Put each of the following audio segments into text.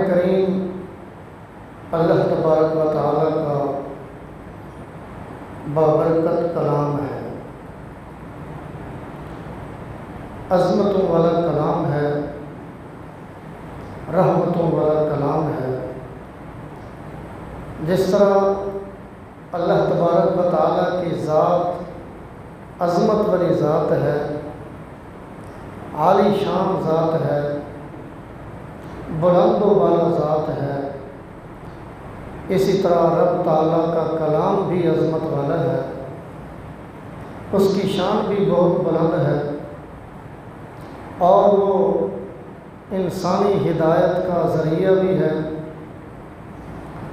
کریم اللہ تبارک و تعالیٰ کا بابرکت کلام ہے، عظمتوں والا کلام ہے، رحمتوں والا کلام ہے۔ جس طرح اللہ تبارک و تعالیٰ کی ذات عظمت والی ذات ہے، عالی شان ذات ہے، بلند و بالا ذات ہے، اسی طرح رب تعالیٰ کا کلام بھی عظمت والا ہے، اس کی شان بھی بہت بلند ہے، اور وہ انسانی ہدایت کا ذریعہ بھی ہے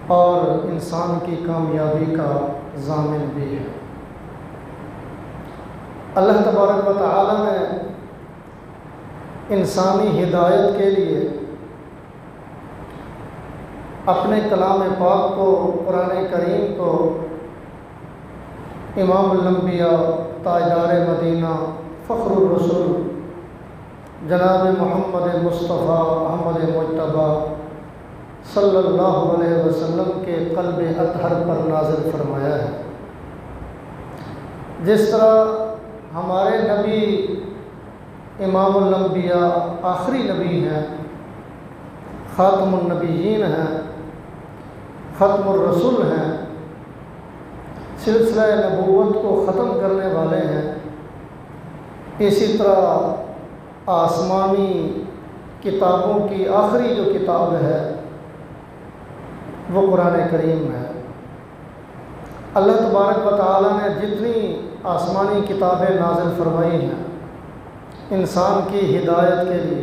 اور انسان کی کامیابی کا ضامن بھی ہے۔ اللہ تبارک و تعالیٰ نے انسانی ہدایت کے لیے اپنے کلام پاک کو، قرآن کریم کو، امام الانبیاء، تاجدار مدینہ، فخر الرسول جناب محمد مصطفیٰ احمد مجتبیٰ صلی اللہ علیہ وسلم کے قلب اطہر پر نازل فرمایا ہے۔ جس طرح ہمارے نبی امام الانبیاء آخری نبی ہیں، خاتم النبیین ہیں، ختم الرسول ہیں، سلسلہ نبوت کو ختم کرنے والے ہیں، اسی طرح آسمانی کتابوں کی آخری جو کتاب ہے وہ قرآن کریم ہے۔ اللہ تبارک و تعالیٰ نے جتنی آسمانی کتابیں نازل فرمائی ہیں انسان کی ہدایت کے لیے،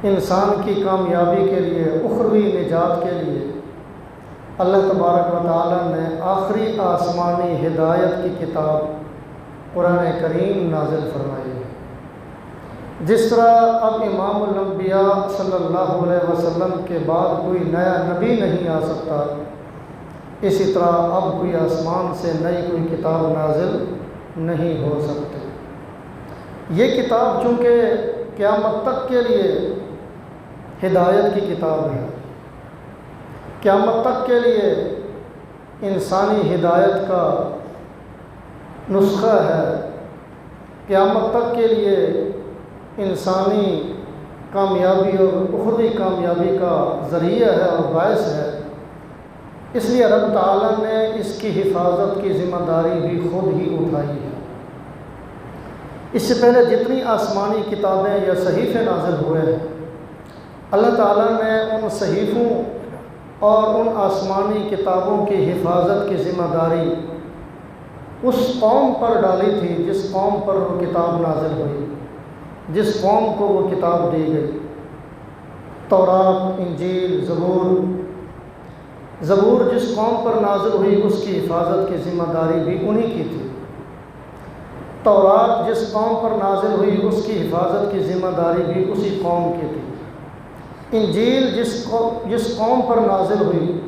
انسان کی کامیابی کے لیے، اخروی نجات کے لیے، اللہ تبارک و تعالیٰ نے آخری آسمانی ہدایت کی کتاب قرآن کریم نازل فرمائی ہے۔ جس طرح اب امام الانبیاء صلی اللہ علیہ وسلم کے بعد کوئی نیا نبی نہیں آ سکتا، اسی طرح اب کوئی آسمان سے نئی کوئی کتاب نازل نہیں ہو سکتی۔ یہ کتاب چونکہ قیامت تک کے لیے ہدایت کی کتاب ہے، قیامت تک کے لیے انسانی ہدایت کا نسخہ ہے، قیامت تک کے لیے انسانی کامیابی اور اخروی کامیابی کا ذریعہ ہے اور باعث ہے، اس لیے رب تعالیٰ نے اس کی حفاظت کی ذمہ داری بھی خود ہی اٹھائی ہے۔ اس سے پہلے جتنی آسمانی کتابیں یا صحیفے نازل ہوئے ہیں، اللہ تعالیٰ نے ان صحیفوں اور ان آسمانی کتابوں کی حفاظت کی ذمہ داری اس قوم پر ڈالی تھی جس قوم پر وہ کتاب نازل ہوئی، جس قوم کو وہ کتاب دی گئی۔ تورات، انجیل، زبور جس قوم پر نازل ہوئی اس کی حفاظت کی ذمہ داری بھی انہی کی تھی۔ تورات جس قوم پر نازل ہوئی اس کی حفاظت کی ذمہ داری بھی اسی قوم کی تھی۔ انجیل جس قوم پر نازل ہوئی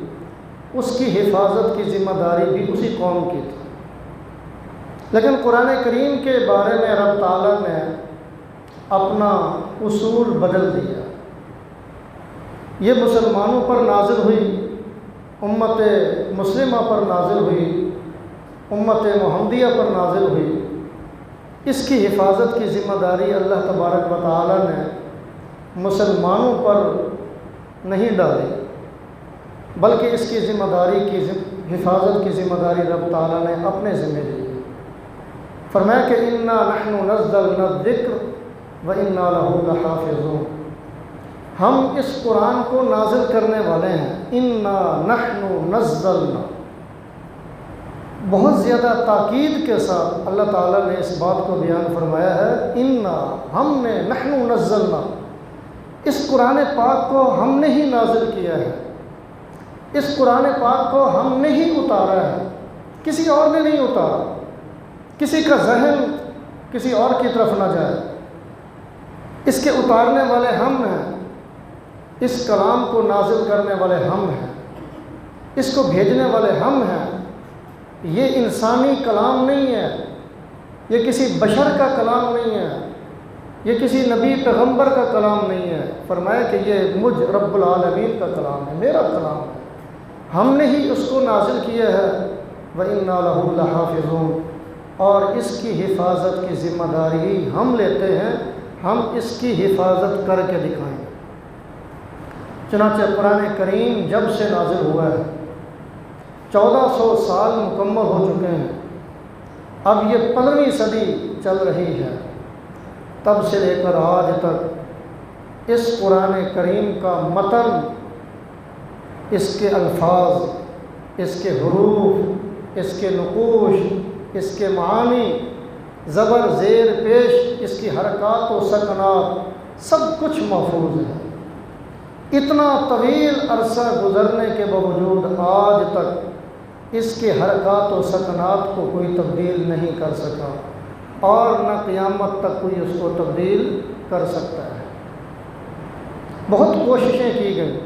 اس کی حفاظت کی ذمہ داری بھی اسی قوم کی تھی۔ لیکن قرآن کریم کے بارے میں رب تعالیٰ نے اپنا اصول بدل دیا۔ یہ مسلمانوں پر نازل ہوئی، امت مسلمہ پر نازل ہوئی، امت محمدیہ پر نازل ہوئی، اس کی حفاظت کی ذمہ داری اللہ تبارک و تعالیٰ نے مسلمانوں پر نہیں ڈالی، بلکہ اس کی ذمہ داری کی حفاظت کی ذمہ داری رب تعالیٰ نے اپنے ذمہ لی۔ فرمایا کہ اِنَّا نَحْنُ نَزَّلْنَا الذِّكْرَ وَإِنَّا لَهُ لَحَافِظُونَ، ہم اس قرآن کو نازل کرنے والے ہیں۔ اِنَّا نَحْنُ نَزَّلْنَا، بہت زیادہ تاکید کے ساتھ اللہ تعالیٰ نے اس بات کو بیان فرمایا ہے، اِنَّا، ہم نے، نَحْنُ نَزَّلْنَا، اس قرآن پاک کو ہم نے ہی نازل کیا ہے، اس قرآن پاک کو ہم نے ہی اتارا ہے، کسی اور نے نہیں اتارا۔ کسی کا ذہن کسی اور کی طرف نہ جائے، اس کے اتارنے والے ہم ہیں، اس کلام کو نازل کرنے والے ہم ہیں، اس کو بھیجنے والے ہم ہیں۔ یہ انسانی کلام نہیں ہے، یہ کسی بشر کا کلام نہیں ہے، یہ کسی نبی پیغمبر کا کلام نہیں ہے، فرمایا کہ یہ مجھ رب العالمین کا کلام ہے، میرا کلام ہے، ہم نے ہی اس کو نازل کیا ہے۔ وَإِنَّا لَهُ لَحَافِظُونَ، اور اس کی حفاظت کی ذمہ داری ہم لیتے ہیں، ہم اس کی حفاظت کر کے دکھائیں گے۔ چنانچہ قرآن کریم جب سے نازل ہوا ہے 1400 سال مکمل ہو چکے ہیں، اب یہ 15ویں صدی چل رہی ہے، تب سے لے کر آج تک اس قرآن کریم کا متن، اس کے الفاظ، اس کے حروف، اس کے نقوش، اس کے معانی، زبر زیر پیش، اس کی حرکات و سکنات سب کچھ محفوظ ہے۔ اتنا طویل عرصہ گزرنے کے باوجود آج تک اس کے حرکات و سکنات کو کوئی تبدیل نہیں کر سکا، اور نہ قیامت تک کوئی اس کو تبدیل کر سکتا ہے۔ بہت کوششیں کی گئیں،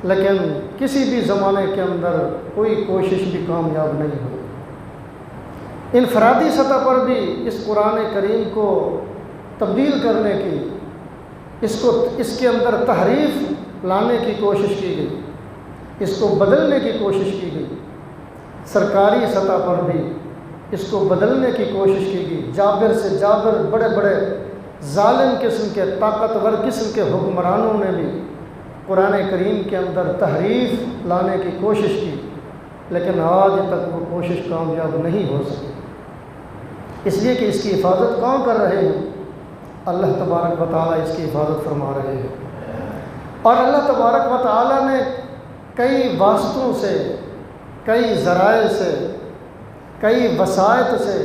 لیکن کسی بھی زمانے کے اندر کوئی کوشش بھی کامیاب نہیں ہوئی۔ انفرادی سطح پر بھی اس قرآن کریم کو تبدیل کرنے کی، اس کے اندر تحریف لانے کی کوشش کی گئی، اس کو بدلنے کی کوشش کی گئی۔ سرکاری سطح پر بھی اس کو بدلنے کی کوشش کی گئی۔ جابر سے جابر، بڑے بڑے ظالم قسم کے، طاقتور قسم کے حکمرانوں نے بھی قرآن کریم کے اندر تحریف لانے کی کوشش کی، لیکن آج تک وہ کوشش کامیاب نہیں ہو سکی، اس لیے کہ اس کی حفاظت کون کر رہے ہیں؟ اللہ تبارک و تعالیٰ اس کی حفاظت فرما رہے ہیں۔ اور اللہ تبارک و تعالیٰ نے کئی واسطوں سے، کئی ذرائع سے، کئی وسائط سے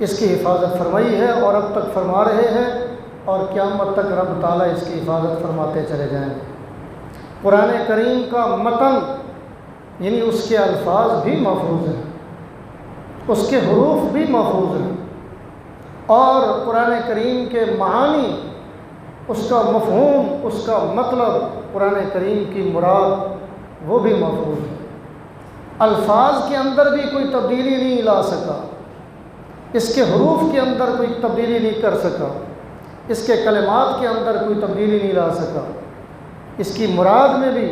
اس کی حفاظت فرمائی ہے، اور اب تک فرما رہے ہیں، اور قیامت تک رب تعالیٰ اس کی حفاظت فرماتے چلے جائیں گے۔ قرآن کریم کا متن یعنی اس کے الفاظ بھی محفوظ ہیں، اس کے حروف بھی محفوظ ہیں، اور قرآن کریم کے معانی، اس کا مفہوم، اس کا مطلب، قرآن کریم کی مراد وہ بھی محفوظ ہے۔ الفاظ کے اندر بھی کوئی تبدیلی نہیں لا سکا، اس کے حروف کے اندر کوئی تبدیلی نہیں کر سکا، اس کے کلمات کے اندر کوئی تبدیلی نہیں لا سکا، اس کی مراد میں بھی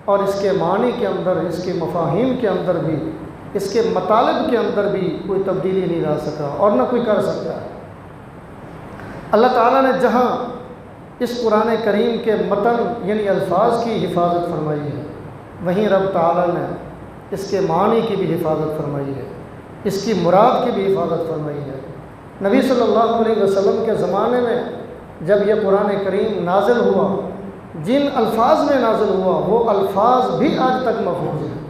اور اس کے معنی کے اندر، اس کے مفاہیم کے اندر بھی، اس کے مطالب کے اندر بھی کوئی تبدیلی نہیں لا سکا، اور نہ کوئی کر سکتا ہے۔ اللہ تعالیٰ نے جہاں اس قرآن کریم کے متن یعنی الفاظ کی حفاظت فرمائی ہے، وہیں رب تعالیٰ نے اس کے معنی کی بھی حفاظت فرمائی ہے، اس کی مراد کی بھی حفاظت فرمائی ہے۔ نبی صلی اللہ علیہ وسلم کے زمانے میں جب یہ قرآن کریم نازل ہوا، جن الفاظ میں نازل ہوا وہ الفاظ بھی آج تک محفوظ ہیں،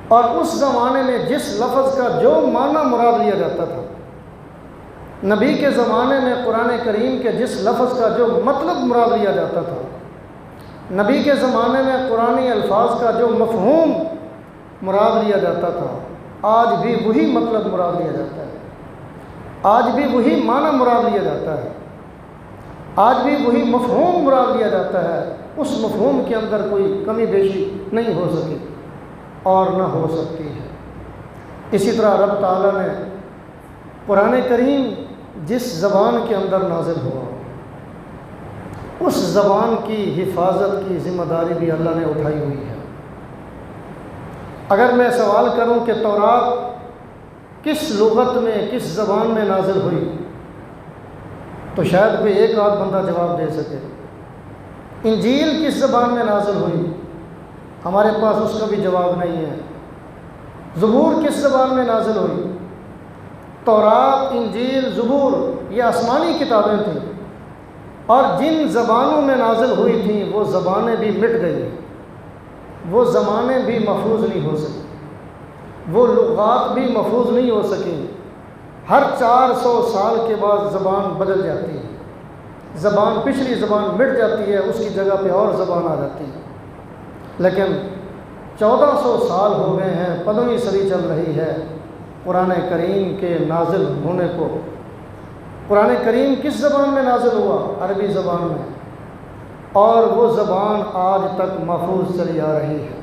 اور اس زمانے میں جس لفظ کا جو معنی مراد لیا جاتا تھا، نبی کے زمانے میں قرآن کریم کے جس لفظ کا جو مطلب مراد لیا جاتا تھا، نبی کے زمانے میں قرآنی الفاظ کا جو مفہوم مراد لیا جاتا تھا، آج بھی وہی مطلب مراد لیا جاتا ہے، آج بھی وہی معنی مراد لیا جاتا ہے، آج بھی وہی مفہوم مراد لیا جاتا ہے۔ اس مفہوم کے اندر کوئی کمی بیشی نہیں ہو سکی اور نہ ہو سکتی ہے۔ اسی طرح رب تعالیٰ نے قرآن کریم جس زبان کے اندر نازل ہوا، اس زبان کی حفاظت کی ذمہ داری بھی اللہ نے اٹھائی ہوئی ہے۔ اگر میں سوال کروں کہ تورات کس لغت میں، کس زبان میں نازل ہوئی، تو شاید کوئی ایک آدھ بندہ جواب دے سکے۔ انجیل کس زبان میں نازل ہوئی، ہمارے پاس اس کا بھی جواب نہیں ہے۔ زبور کس زبان میں نازل ہوئی؟ تورات، انجیل، زبور یہ آسمانی کتابیں تھیں، اور جن زبانوں میں نازل ہوئی تھیں وہ زبانیں بھی مٹ گئی، وہ زمانے بھی محفوظ نہیں ہو سکیں، وہ لغات بھی محفوظ نہیں ہو سکیں۔ ہر 400 سال کے بعد زبان بدل جاتی ہے، زبان، پچھلی زبان مٹ جاتی ہے، اس کی جگہ پہ اور زبان آ جاتی ہے۔ لیکن 1400 سال ہو گئے ہیں، 15ویں صدی چل رہی ہے قرآن کریم کے نازل ہونے کو۔ قرآن کریم کس زبان میں نازل ہوا؟ عربی زبان میں، اور وہ زبان آج تک محفوظ چلی آ رہی ہے،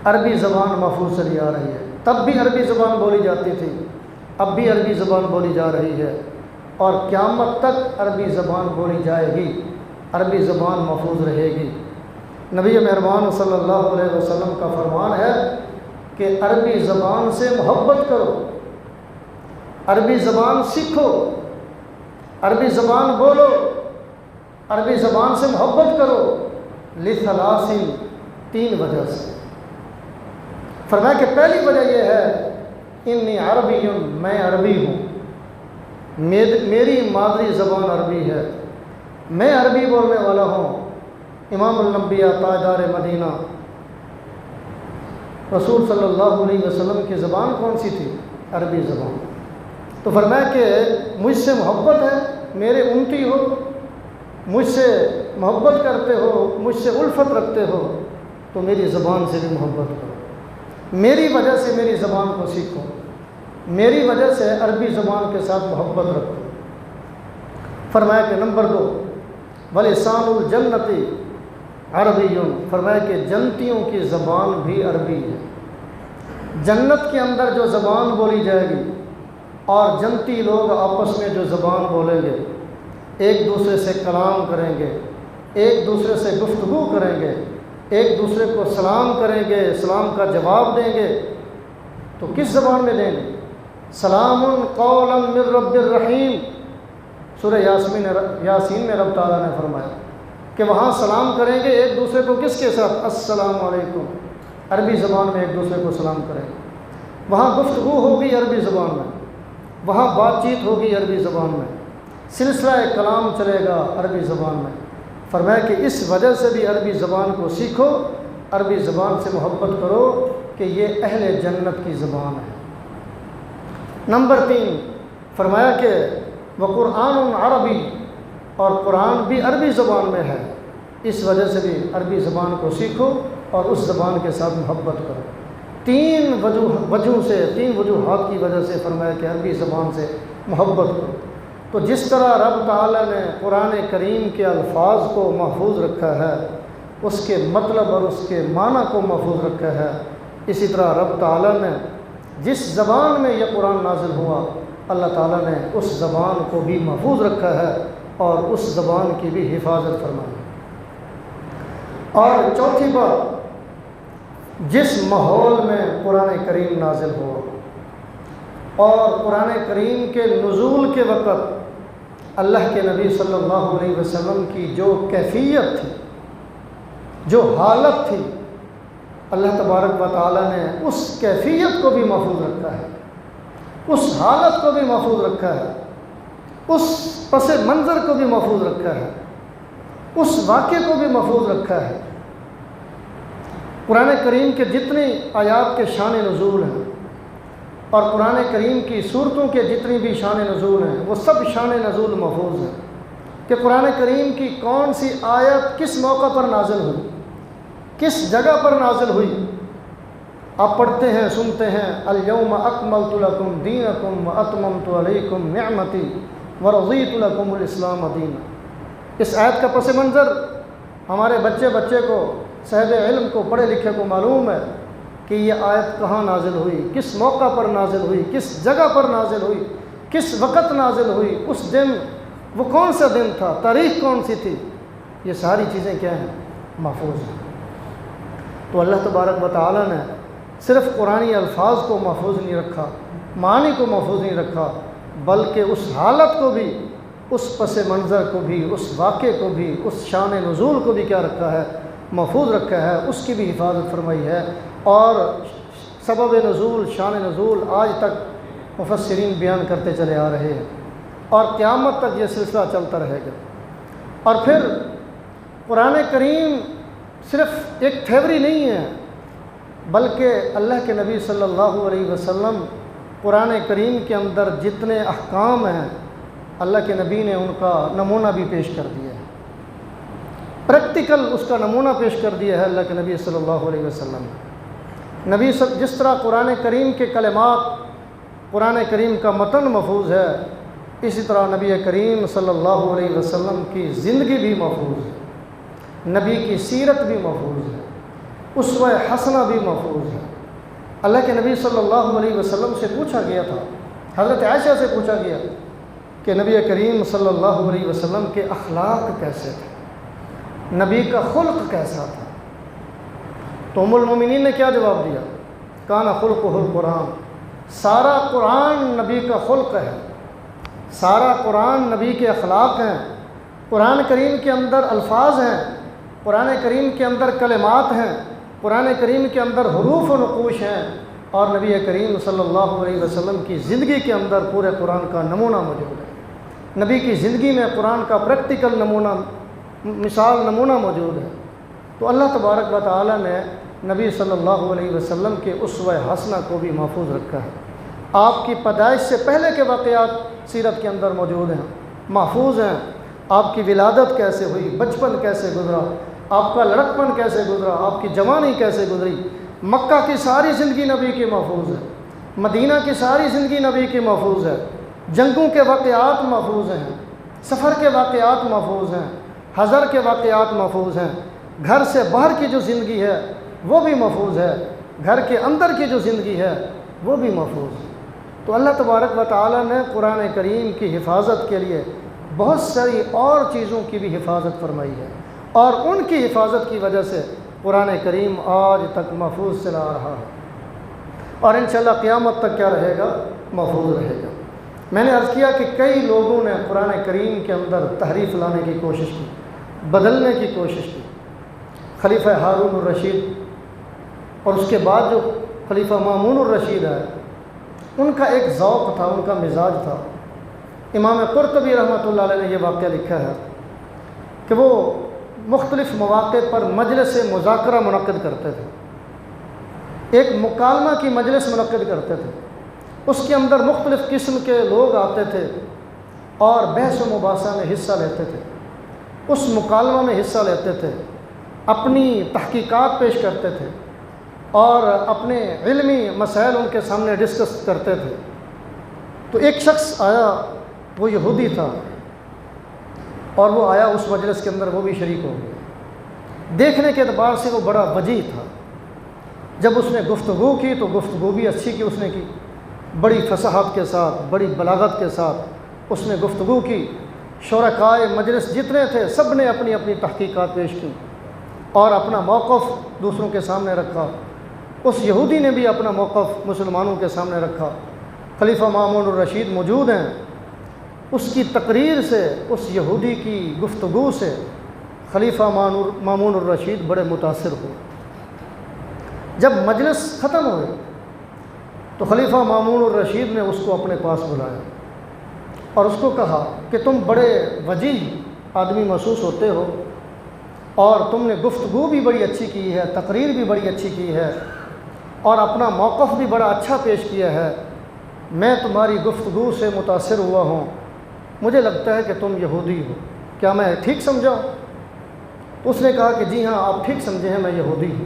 عربی زبان محفوظ چلی آ رہی ہے۔ تب بھی عربی زبان بولی جاتی تھی، اب بھی عربی زبان بولی جا رہی ہے، اور قیامت تک عربی زبان بولی جائے گی، عربی زبان محفوظ رہے گی۔ نبی مہربان صلی اللہ علیہ وسلم کا فرمان ہے کہ عربی زبان سے محبت کرو، عربی زبان سیکھو، عربی زبان بولو، عربی زبان سے محبت کرو، لثلاث، 3 وجہ سے۔ فرمایا کہ پہلی وجہ یہ ہے انی عربی، میں عربی ہوں، میری مادری زبان عربی ہے، میں عربی بولنے والا ہوں۔ امام الانبیاء تاجدار مدینہ رسول صلی اللہ علیہ وسلم کی زبان کون سی تھی؟ عربی زبان۔ تو فرمایا کہ مجھ سے محبت ہے، میرے امتی ہو، مجھ سے محبت کرتے ہو، مجھ سے الفت رکھتے ہو، تو میری زبان سے بھی محبت کرو، میری وجہ سے میری زبان کو سیکھو، میری وجہ سے عربی زبان کے ساتھ محبت رکھو۔ فرمایا کہ نمبر 2 وَلِسَانُ الْجَنَّةِ عَرَبِيٌّ، فرمایا کہ جنتیوں کی زبان بھی عربی ہے۔ جنت کے اندر جو زبان بولی جائے گی اور جنتی لوگ آپس میں جو زبان بولیں گے، ایک دوسرے سے کلام کریں گے، ایک دوسرے سے گفتگو کریں گے، ایک دوسرے کو سلام کریں گے، سلام کا جواب دیں گے، تو کس زبان میں دیں گے؟ سلام قولا من رب الرحیم، سورہ یاسین میں رب تعالیٰ نے فرمایا کہ وہاں سلام کریں گے ایک دوسرے کو، کس کے ساتھ؟ السلام علیکم، عربی زبان میں ایک دوسرے کو سلام کریں گے۔ وہاں گفتگو ہوگی عربی زبان میں، وہاں بات چیت ہوگی عربی زبان میں، سلسلہ کلام چلے گا عربی زبان میں۔ فرمایا کہ اس وجہ سے بھی عربی زبان کو سیکھو، عربی زبان سے محبت کرو کہ یہ اہل جنت کی زبان ہے۔ نمبر 3 فرمایا کہ وقرآن عربی، اور قرآن بھی عربی زبان میں ہے، اس وجہ سے بھی عربی زبان کو سیکھو اور اس زبان کے ساتھ محبت کرو۔ 3 وجہ سے، 3 وجوہات کی وجہ سے فرمایا کہ عربی زبان سے محبت کرو۔ تو جس طرح رب تعالیٰ نے قرآن کریم کے الفاظ کو محفوظ رکھا ہے، اس کے مطلب اور اس کے معنی کو محفوظ رکھا ہے، اسی طرح رب تعالیٰ نے جس زبان میں یہ قرآن نازل ہوا، اللہ تعالیٰ نے اس زبان کو بھی محفوظ رکھا ہے اور اس زبان کی بھی حفاظت فرمائی۔ اور چوتھی بات، جس ماحول میں قرآن کریم نازل ہوا اور قرآن کریم کے نزول کے وقت اللہ کے نبی صلی اللہ علیہ وسلم کی جو کیفیت تھی، جو حالت تھی، اللہ تبارک و تعالیٰ نے اس کیفیت کو بھی محفوظ رکھا ہے، اس حالت کو بھی محفوظ رکھا ہے، اس پس منظر کو بھی محفوظ رکھا ہے، اس واقعے کو بھی محفوظ رکھا ہے۔ قرآن کریم کے جتنی آیات کے شان نزول ہیں اور قرآن کریم کی صورتوں کے جتنی بھی شان نزول ہیں، وہ سب شان نزول محفوظ ہیں کہ قرآن کریم کی کون سی آیت کس موقع پر نازل ہوئی، کس جگہ پر نازل ہوئی۔ آپ پڑھتے ہیں، سنتے ہیں، الیوم اکملت لکم دینکم واتممت علیکم نعمتی ورضیت لکم الاسلام دینا۔ اس آیت کا پس منظر ہمارے بچے کو، صاحب علم کو، پڑھے لکھے کو معلوم ہے کہ یہ آیت کہاں نازل ہوئی، کس موقع پر نازل ہوئی، کس جگہ پر نازل ہوئی، کس وقت نازل ہوئی، اس دن وہ کون سا دن تھا، تاریخ کون سی تھی۔ یہ ساری چیزیں کیا ہیں؟ محفوظ ہیں۔ تو اللہ تبارک و تعالیٰ نے صرف قرآنی الفاظ کو محفوظ نہیں رکھا، معنی کو محفوظ نہیں رکھا، بلکہ اس حالت کو بھی، اس پس منظر کو بھی، اس واقعے کو بھی، اس شان نزول کو بھی کیا رکھا ہے؟ محفوظ رکھا ہے، اس کی بھی حفاظت فرمائی ہے۔ اور سبب نزول، شان نزول آج تک مفسرین بیان کرتے چلے آ رہے ہیں اور قیامت تک یہ سلسلہ چلتا رہے گا۔ اور پھر قرآن کریم صرف ایک تھیوری نہیں ہے، بلکہ اللہ کے نبی صلی اللہ علیہ وسلم قرآن کریم کے اندر جتنے احکام ہیں، اللہ کے نبی نے ان کا نمونہ بھی پیش کر دیا ہے، پریکٹیکل اس کا نمونہ پیش کر دیا ہے اللہ کے نبی صلی اللہ علیہ وسلم نے۔ جس طرح قرآن کریم کے کلمات، قرآن کریم کا متن محفوظ ہے، اسی طرح نبی کریم صلی اللہ علیہ وسلم کی زندگی بھی محفوظ ہے، نبی کی سیرت بھی محفوظ ہے، اسوہ حسنہ بھی محفوظ ہے۔ اللہ کے نبی صلی اللہ علیہ وسلم سے پوچھا گیا تھا، حضرت عائشہ سے پوچھا گیا کہ نبی کریم صلی اللہ علیہ وسلم کے اخلاق کیسے تھے، نبی کا خلق کیسا تھا۔ تو ام المومنین نے کیا جواب دیا؟ کان خلقہ القرآن، سارا قرآن نبی کا خلق ہے، سارا قرآن نبی کے اخلاق ہیں۔ قرآن کریم کے اندر الفاظ ہیں، قرآن کریم کے اندر کلمات ہیں، قرآن کریم کے اندر حروف و نقوش ہیں، اور نبی کریم صلی اللہ علیہ وسلم کی زندگی کے اندر پورے قرآن کا نمونہ موجود ہے۔ نبی کی زندگی میں قرآن کا پریکٹیکل نمونہ، مثال نمونہ موجود ہے۔ تو اللہ تبارک و تعالی نے نبی صلی اللہ علیہ وسلم کے اسوہ حسنہ کو بھی محفوظ رکھا ہے۔ آپ کی پیدائش سے پہلے کے واقعات سیرت کے اندر موجود ہیں، محفوظ ہیں۔ آپ کی ولادت کیسے ہوئی، بچپن کیسے گزرا، آپ کا لڑکپن کیسے گزرا، آپ کی جوانی کیسے گزری، مکہ کی ساری زندگی نبی کی محفوظ ہے، مدینہ کی ساری زندگی نبی کی محفوظ ہے، جنگوں کے واقعات محفوظ ہیں، سفر کے واقعات محفوظ ہیں، حضر کے واقعات محفوظ ہیں، گھر سے باہر کی جو زندگی ہے وہ بھی محفوظ ہے، گھر کے اندر کی جو زندگی ہے وہ بھی محفوظ ہے۔ تو اللہ تبارک و تعالی نے قرآن کریم کی حفاظت کے لیے بہت ساری اور چیزوں کی بھی حفاظت فرمائی ہے، اور ان کی حفاظت کی وجہ سے قرآن کریم آج تک محفوظ چلا آ رہا ہے، اور انشاءاللہ قیامت تک کیا رہے گا؟ محفوظ رہے گا۔ میں نے عرض کیا کہ کئی لوگوں نے قرآن کریم کے اندر تحریف لانے کی کوشش کی، بدلنے کی کوشش کی۔ خلیفہ ہارون الرشید اور اس کے بعد جو خلیفہ مامون الرشید ہے، ان کا ایک ذوق تھا، ان کا مزاج تھا۔ امام قرطبی رحمۃ اللہ علیہ نے یہ واقعہ لکھا ہے کہ وہ مختلف مواقع پر مجلس مذاکرہ منعقد کرتے تھے، ایک مکالمہ کی مجلس منعقد کرتے تھے۔ اس کے اندر مختلف قسم کے لوگ آتے تھے اور بحث و مباحثہ میں حصہ لیتے تھے، اس مکالمہ میں حصہ لیتے تھے، اپنی تحقیقات پیش کرتے تھے اور اپنے علمی مسائل ان کے سامنے ڈسکس کرتے تھے۔ تو ایک شخص آیا، وہ یہودی تھا، اور وہ آیا اس مجلس کے اندر، وہ بھی شریک ہو گیا۔ دیکھنے کے اعتبار سے وہ بڑا وجیح تھا۔ جب اس نے گفتگو کی تو گفتگو بھی اچھی کی، اس نے کی بڑی فصاحت کے ساتھ، بڑی بلاغت کے ساتھ اس نے گفتگو کی۔ شرکائے مجلس جتنے تھے سب نے اپنی اپنی تحقیقات پیش کی اور اپنا موقف دوسروں کے سامنے رکھا۔ اس یہودی نے بھی اپنا موقف مسلمانوں کے سامنے رکھا۔ خلیفہ مامون الرشید موجود ہیں، اس کی تقریر سے، اس یہودی کی گفتگو سے خلیفہ مامون الرشید بڑے متاثر ہوئے۔ جب مجلس ختم ہوئے تو خلیفہ مامون الرشید نے اس کو اپنے پاس بلایا اور اس کو کہا کہ تم بڑے وجیح آدمی محسوس ہوتے ہو، اور تم نے گفتگو بھی بڑی اچھی کی ہے، تقریر بھی بڑی اچھی کی ہے، اور اپنا موقف بھی بڑا اچھا پیش کیا ہے۔ میں تمہاری گفتگو سے متاثر ہوا ہوں، مجھے لگتا ہے کہ تم یہودی ہو، کیا میں ٹھیک سمجھا؟ اس نے کہا کہ جی ہاں، آپ ٹھیک سمجھے ہیں، میں یہودی ہوں،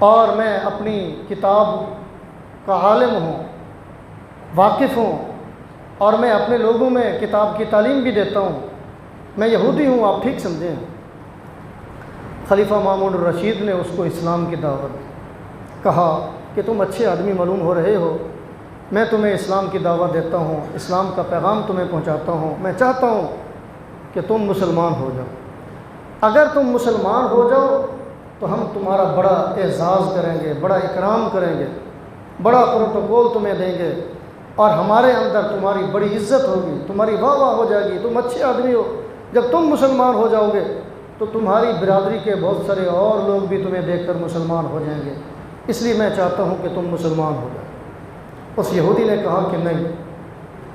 اور میں اپنی کتاب کا عالم ہوں، واقف ہوں، اور میں اپنے لوگوں میں کتاب کی تعلیم بھی دیتا ہوں، میں یہودی ہوں، آپ ٹھیک سمجھیں۔ خلیفہ مامون الرشید نے اس کو اسلام کی دعوت دی، کہا کہ تم اچھے آدمی معلوم ہو رہے ہو، میں تمہیں اسلام کی دعوت دیتا ہوں، اسلام کا پیغام تمہیں پہنچاتا ہوں، میں چاہتا ہوں کہ تم مسلمان ہو جاؤ۔ اگر تم مسلمان ہو جاؤ تو ہم تمہارا بڑا اعزاز کریں گے، بڑا اکرام کریں گے، بڑا پروٹوکول تمہیں دیں گے، اور ہمارے اندر تمہاری بڑی عزت ہوگی، تمہاری واہ واہ ہو جائے گی، تم اچھے آدمی ہو۔ جب تم مسلمان ہو جاؤ گے تو تمہاری برادری کے بہت سارے اور لوگ بھی تمہیں دیکھ کر مسلمان ہو جائیں گے، اس لیے میں چاہتا ہوں کہ تم مسلمان ہو جاؤ۔ اس یہودی نے کہا کہ نہیں،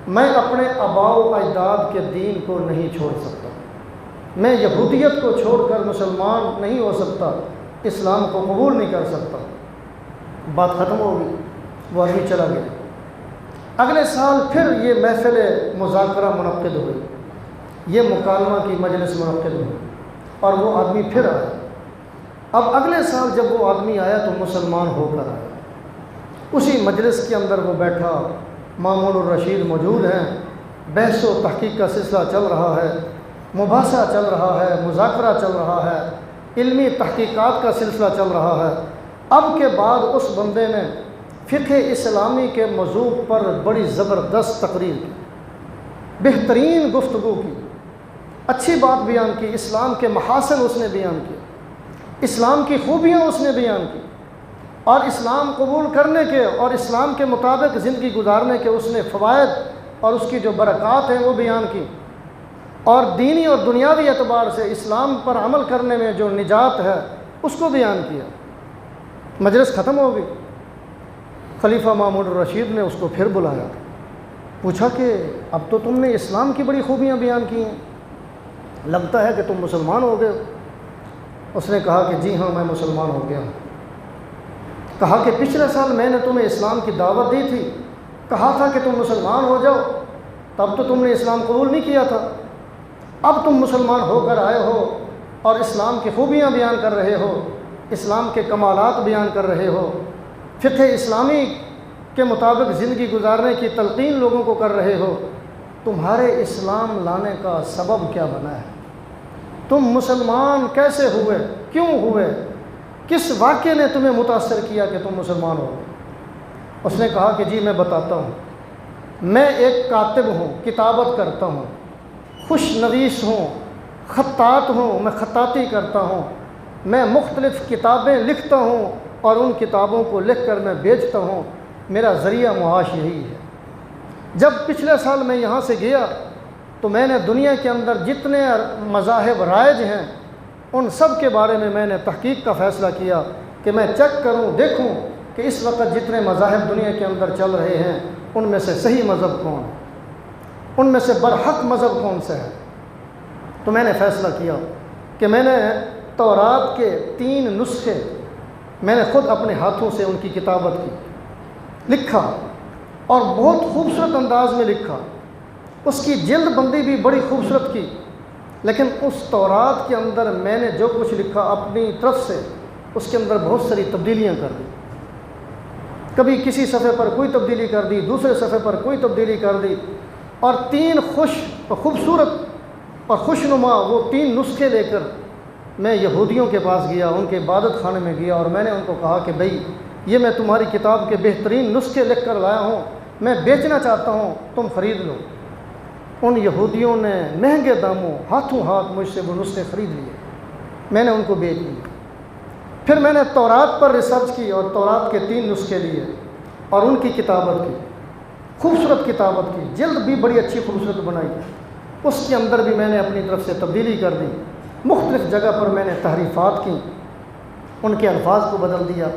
میں اپنے آباء و اجداد کے دین کو نہیں چھوڑ سکتا، میں یہودیت کو چھوڑ کر مسلمان نہیں ہو سکتا، اسلام کو قبول نہیں کر سکتا۔ بات ختم ہو گئی، وہ آدمی چلا گیا۔ اگلے سال پھر یہ محفل مذاکرہ منعقد ہوئی، یہ مکالمہ کی مجلس منعقد ہوئی، اور وہ آدمی پھر آیا۔ اب اگلے سال جب وہ آدمی آیا تو مسلمان ہو کر آیا۔ اسی مجلس کے اندر وہ بیٹھا، مامون الرشید موجود ہیں، بحث و تحقیق کا سلسلہ چل رہا ہے، مباحثہ چل رہا ہے، مذاکرہ چل رہا ہے، علمی تحقیقات کا سلسلہ چل رہا ہے۔ اب کے بعد اس بندے نے فقہ اسلامی کے موضوع پر بڑی زبردست تقریر کی، بہترین گفتگو کی، اچھی بات بیان کی، اسلام کے محاسن اس نے بیان کیے، اسلام کی خوبیاں اس نے بیان کی، اور اسلام قبول کرنے کے اور اسلام کے مطابق زندگی گزارنے کے اس نے فوائد اور اس کی جو برکات ہیں وہ بیان کی، اور دینی اور دنیاوی اعتبار سے اسلام پر عمل کرنے میں جو نجات ہے اس کو بیان کیا۔ مجلس ختم ہو گئی، خلیفہ مامون الرشید نے اس کو پھر بلایا، پوچھا کہ اب تو تم نے اسلام کی بڑی خوبیاں بیان کی ہیں، لگتا ہے کہ تم مسلمان ہو گئے ہو۔ اس نے کہا کہ جی ہاں میں مسلمان ہو گیا ہوں۔ کہا کہ پچھلے سال میں نے تمہیں اسلام کی دعوت دی تھی، کہا تھا کہ تم مسلمان ہو جاؤ، تب تو تم نے اسلام قبول نہیں کیا تھا، اب تم مسلمان ہو کر آئے ہو اور اسلام کی خوبیاں بیان کر رہے ہو، اسلام کے کمالات بیان کر رہے ہو، فقہ اسلامی کے مطابق زندگی گزارنے کی تلقین لوگوں کو کر رہے ہو، تمہارے اسلام لانے کا سبب کیا بنا ہے؟ تم مسلمان کیسے ہوئے؟ کیوں ہوئے؟ کس واقعے نے تمہیں متاثر کیا کہ تم مسلمان ہو؟ اس نے کہا کہ جی میں بتاتا ہوں، میں ایک کاتب ہوں، کتابت کرتا ہوں، خوش نویس ہوں، خطاط ہوں، میں خطاطی کرتا ہوں، میں مختلف کتابیں لکھتا ہوں اور ان کتابوں کو لکھ کر میں بیچتا ہوں، میرا ذریعہ معاش یہی ہے۔ جب پچھلے سال میں یہاں سے گیا تو میں نے دنیا کے اندر جتنے مذاہب رائج ہیں ان سب کے بارے میں نے تحقیق کا فیصلہ کیا کہ میں چیک کروں، دیکھوں کہ اس وقت جتنے مذاہب دنیا کے اندر چل رہے ہیں ان میں سے صحیح مذہب کون ہے، ان میں سے برحق مذہب کون سا ہے۔ تو میں نے فیصلہ کیا کہ میں نے تورات کے 3 نسخے میں نے خود اپنے ہاتھوں سے ان کی کتابت کی، لکھا اور بہت خوبصورت انداز میں لکھا، اس کی جلد بندی بھی بڑی خوبصورت کی، لیکن اس تورات کے اندر میں نے جو کچھ لکھا اپنی طرف سے اس کے اندر بہت ساری تبدیلیاں کر دی، کبھی کسی صفحے پر کوئی تبدیلی کر دی، دوسرے صفحے پر کوئی تبدیلی کر دی، اور 3 خوبصورت اور خوشنما وہ 3 نسخے لے کر میں یہودیوں کے پاس گیا، ان کے عبادت خانے میں گیا اور میں نے ان کو کہا کہ بھئی یہ میں تمہاری کتاب کے بہترین نسخے لکھ کر لایا ہوں، میں بیچنا چاہتا ہوں، تم خرید لو۔ ان یہودیوں نے مہنگے داموں ہاتھوں ہاتھ مجھ سے وہ نسخے خرید لیے، میں نے ان کو بیچ لیے۔ پھر میں نے تورات پر ریسرچ کی اور تورات کے 3 نسخے لیے اور ان کی کتابت کی، خوبصورت کتابت کی، جلد بھی بڑی اچھی خوبصورت بنائی، اس کے اندر بھی میں نے اپنی طرف سے تبدیلی کر دی، مختلف جگہ پر میں نے تحریفات کی، ان کے الفاظ کو بدل دیا،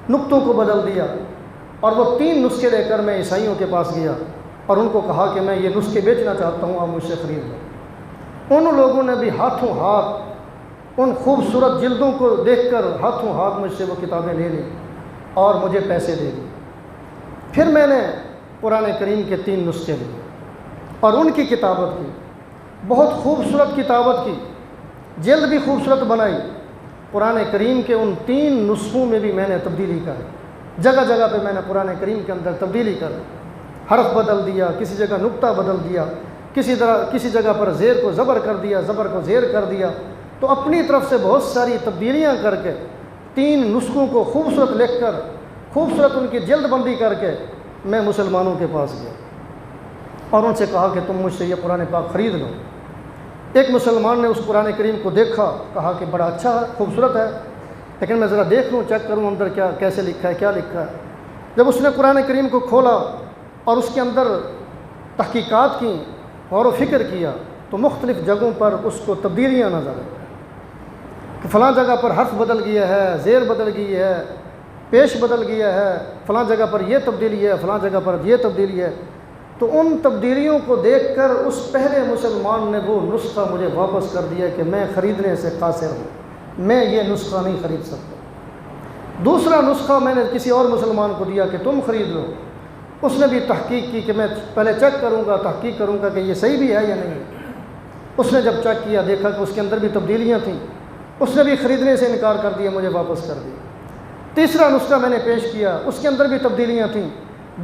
نقطوں کو بدل دیا، اور وہ 3 نسخے لے کر میں عیسائیوں کے پاس گیا اور ان کو کہا کہ میں یہ نسخے بیچنا چاہتا ہوں، آپ مجھ سے خرید لو۔ ان لوگوں نے بھی ہاتھوں ہاتھ ان خوبصورت جلدوں کو دیکھ کر ہاتھوں ہاتھ مجھ سے وہ کتابیں لے لیں اور مجھے پیسے دے دیے۔ پھر میں نے قرآن کریم کے 3 نسخے لیے اور ان کی کتابت کی، بہت خوبصورت کتابت کی، جلد بھی خوبصورت بنائی۔ قرآن کریم کے ان 3 نسخوں میں بھی میں نے تبدیلی کر، جگہ جگہ پہ میں نے قرآن کریم کے اندر تبدیلی کر، حرف بدل دیا، کسی جگہ نقطہ بدل دیا، کسی جگہ پر زیر کو زبر کر دیا، زبر کو زیر کر دیا، تو اپنی طرف سے بہت ساری تبدیلیاں کر کے 3 نسخوں کو خوبصورت لکھ کر، خوبصورت ان کی جلد بندی کر کے میں مسلمانوں کے پاس گیا اور ان سے کہا کہ تم مجھ سے یہ قرآن پاک خرید لو۔ ایک مسلمان نے اس قرآن کریم کو دیکھا، کہا کہ بڑا اچھا ہے، خوبصورت ہے، لیکن میں ذرا دیکھ لوں، چیک کروں اندر کیسے لکھا ہے، کیا لکھا ہے۔ جب اس نے قرآن کریم کو کھولا اور اس کے اندر تحقیقات کی، غور و فکر کیا، تو مختلف جگہوں پر اس کو تبدیلیاں نظر آئیں کہ فلاں جگہ پر حرف بدل گیا ہے، زیر بدل گئی ہے، پیش بدل گیا ہے، فلاں جگہ پر یہ تبدیلی ہے، فلاں جگہ پر یہ تبدیلی ہے۔ تو ان تبدیلیوں کو دیکھ کر اس پہلے مسلمان نے وہ نسخہ مجھے واپس کر دیا کہ میں خریدنے سے قاصر ہوں، میں یہ نسخہ نہیں خرید سکتا۔ دوسرا نسخہ میں نے کسی اور مسلمان کو دیا کہ تم خرید لو، اس نے بھی تحقیق کی کہ میں پہلے چیک کروں گا، تحقیق کروں گا کہ یہ صحیح بھی ہے یا نہیں۔ اس نے جب چیک کیا، دیکھا کہ اس کے اندر بھی تبدیلیاں تھیں، اس نے بھی خریدنے سے انکار کر دیا، مجھے واپس کر دیا۔ تیسرا نسخہ میں نے پیش کیا، اس کے اندر بھی تبدیلیاں تھیں،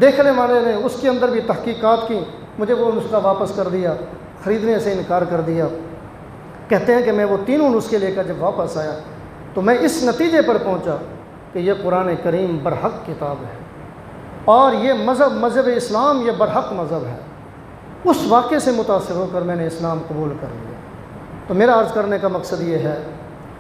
دیکھنے والے نے اس کے اندر بھی تحقیقات کی، مجھے وہ نسخہ واپس کر دیا، خریدنے سے انکار کر دیا۔ کہتے ہیں کہ میں وہ 3 نسخے لے کر جب واپس آیا تو میں اس نتیجے پر پہنچا کہ یہ قرآن کریم برحق کتاب ہے اور یہ مذہب اسلام یہ برحق مذہب ہے۔ اس واقعے سے متاثر ہو کر میں نے اسلام قبول کر لیا۔ تو میرا عرض کرنے کا مقصد یہ ہے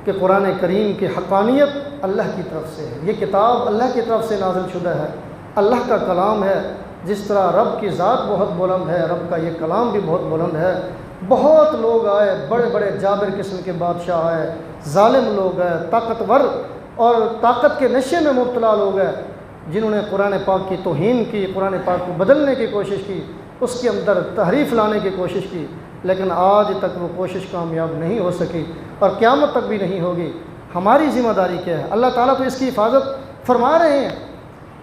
کہ قرآن کریم کی حقانیت اللہ کی طرف سے ہے، یہ کتاب اللہ کی طرف سے نازل شدہ ہے، اللہ کا کلام ہے۔ جس طرح رب کی ذات بہت بلند ہے، رب کا یہ کلام بھی بہت بلند ہے۔ بہت لوگ آئے، بڑے بڑے جابر قسم کے بادشاہ آئے، ظالم لوگ آئے، طاقتور اور طاقت کے نشے میں مبتلا لوگ ہیں، جنہوں نے قرآن پاک کی توہین کی، قرآن پاک کو بدلنے کی کوشش کی، اس کے اندر تحریف لانے کی کوشش کی، لیکن آج تک وہ کوشش کامیاب نہیں ہو سکی اور قیامت تک بھی نہیں ہوگی۔ ہماری ذمہ داری کیا ہے؟ اللہ تعالیٰ تو اس کی حفاظت فرما رہے ہیں،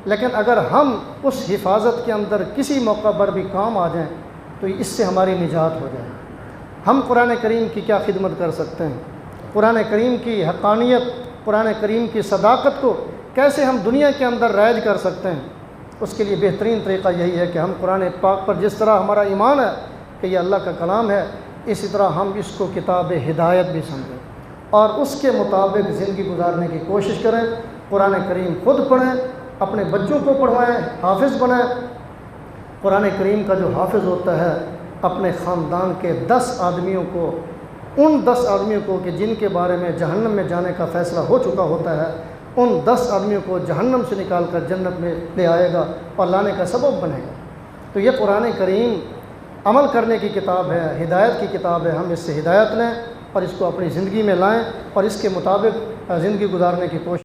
لیکن اگر ہم اس حفاظت کے اندر کسی موقع پر بھی کام آ جائیں تو اس سے ہماری نجات ہو جائے۔ ہم قرآن کریم کی کیا خدمت کر سکتے ہیں؟ قرآن کریم کی حقانیت، قرآن کریم کی صداقت کو کیسے ہم دنیا کے اندر رائج کر سکتے ہیں؟ اس کے لیے بہترین طریقہ یہی ہے کہ ہم قرآن پاک پر جس طرح ہمارا ایمان ہے کہ یہ اللہ کا کلام ہے، اسی طرح ہم اس کو کتاب ہدایت بھی سمجھیں اور اس کے مطابق زندگی گزارنے کی کوشش کریں۔ قرآن کریم خود پڑھیں، اپنے بچوں کو پڑھوائیں، حافظ بنائیں۔ قرآن کریم کا جو حافظ ہوتا ہے اپنے خاندان کے 10 آدمیوں کو، ان 10 آدمیوں کو کہ جن کے بارے میں جہنم میں جانے کا فیصلہ ہو چکا ہوتا ہے، ان 10 آدمیوں کو جہنم سے نکال کر جنت میں لے آئے گا اور لانے کا سبب بنے گا۔ تو یہ قرآن کریم عمل کرنے کی کتاب ہے، ہدایت کی کتاب ہے۔ ہم اس سے ہدایت لیں اور اس کو اپنی زندگی میں لائیں اور اس کے مطابق زندگی گزارنے کی کوشش